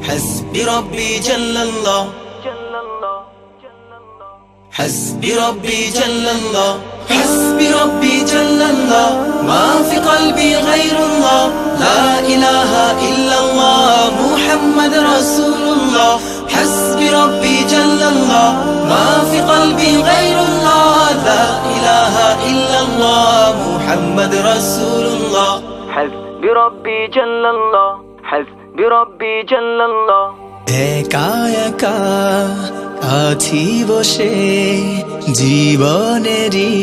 حسبي ربي جل الله حسبي ربي جل الله حسبي ربي جل الله ما في قلبي غير الله لا إله إلا الله محمد رسول الله حسبي ربي جل الله ما في قلبي غير الله لا إله إلا الله محمد رسول الله حسبي ربي جل الله حسبي ربي جل الله একা একা আছি বসে জীবনেরই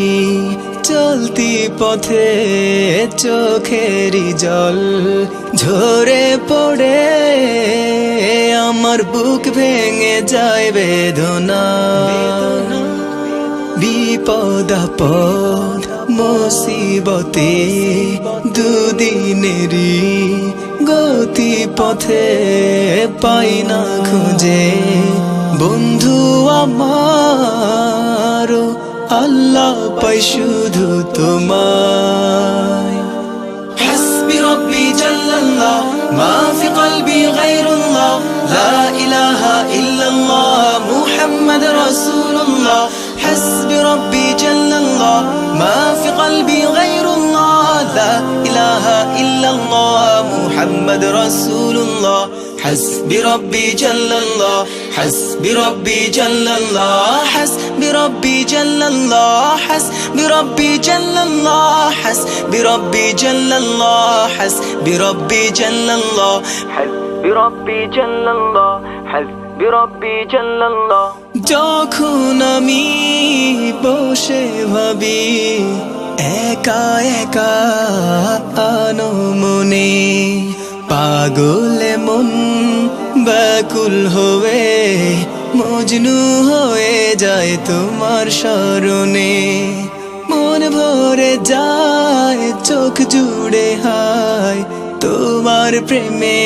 চলতি পথে চোখেরই জল ঝরে পড়ে আমার বুক ভেঙে যায় বেদনা বিপদ আপদ মুসিবতে দুদিনেরই গতি পথে পাই না খুঁজে বন্ধু আমার আল্লাহ পাই শুধু তোমায় حسبي ربي جل الله ما في قلبي غير الله لا إله إلا الله محمد رسول الله حسبي ربي جل الله ما في قلبي غير الله لا إله إلا الله محمد رسول الله حسبي ربي جل الله حسبي ربي جل الله حسبي ربي جل الله حسبي ربي جل الله حسبي ربي جل الله حسبي ربي جل الله حسبي ربي جل الله حسبي ربي جل الله যখন আমি বসে ভাবি একা একা আনমনে পাগলে মন ব্যাকুল হয়ে মজনু হয়ে যায় তোমার স্মরণে মন ভরে যায় চোখ জুড়ে হায় তোমার প্রেমে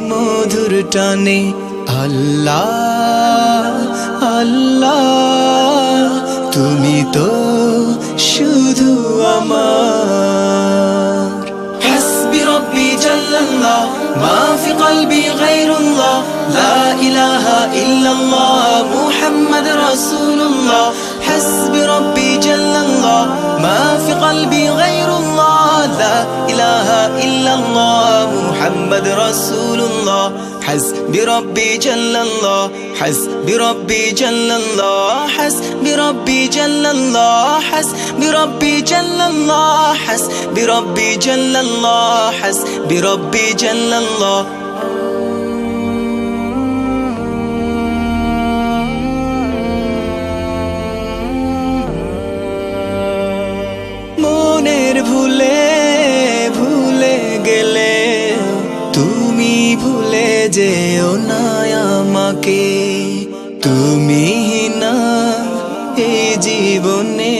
মধুর টানে আল্লাহ আল্লাহ তুমি তো শুধু আমার حسبي ربي جل الله ما في قلبي غير الله لا إله إلا الله محمد رسول الله حسبي ربي جل الله ما في قلبي غير الله لا إله إلا الله محمد رسول الله حسبي ربي جل الله حسبي ربي جل الله حسبي ربي جل الله حسبي ربي جل الله حسبي ربي جل الله حسبي ربي جل الله মনের ভুলে ভুলে গেলে তুমি ভুলে যেও না আমাকে তুমি না এই জীবনে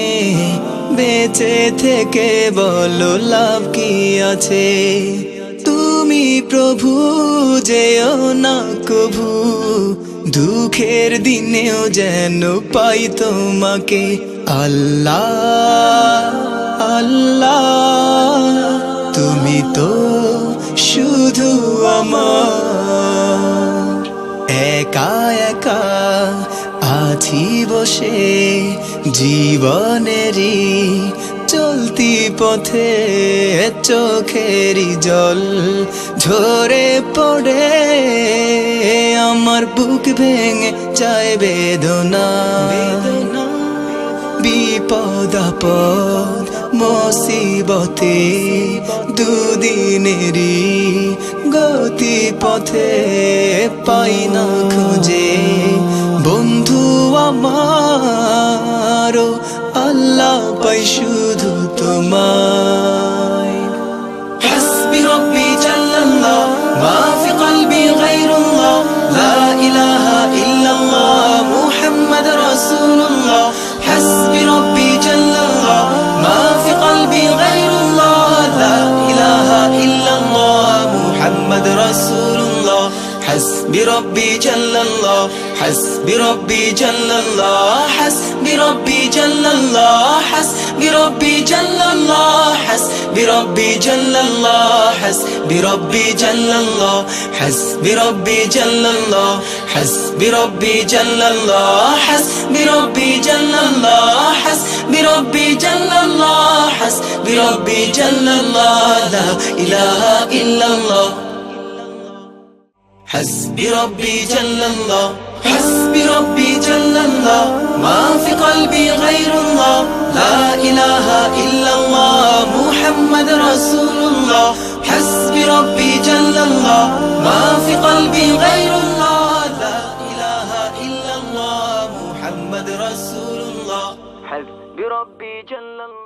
বেঁচে থেকে বলো লাভ কি আছে তুমি প্রভু যেও না কভু দুঃখের দিনেও যেন পাই তোমাকে আল্লাহ আল্লাহ তুমি তো শুধু আমার একা একা আছি বসে জীবনেরই চলতি পথে চোখেরই জল ঝরে পড়ে আমার বুক ভেঙে যায় বেদনা বিপদ আপদ মুসিবতে দুদিনেরই গতি পথে পাই না খুঁজে বন্ধু আমার আল্লাহ পাই শুধু তোমায় حسبي ربي جل الله ما في قلبي غير الله لا إله إلا الله محمد رسول الله حسبي ربي جل الله ما في قلبي غير الله لا إله إلا الله محمد رسول الله حسبي ربي جل الله حسبي ربي جل الله حسبي ربي جل الله حسبي بربي جل الله حسبي ربي جل الله حسبي ربي جل الله حسبي ربي جل الله حسبي ربي جل الله حسبي ربي جل الله حسبي ربي جل الله حسبي ربي جل الله لا إله إلا الله حسبي ربي جل الله حسبي ربي جل الله ما في قلبي غير الله لا إله إلا الله محمد رسول الله حسبي ربي جل الله ما في قلبي غير الله لا إله إلا الله محمد رسول الله حسبي ربي جل الله.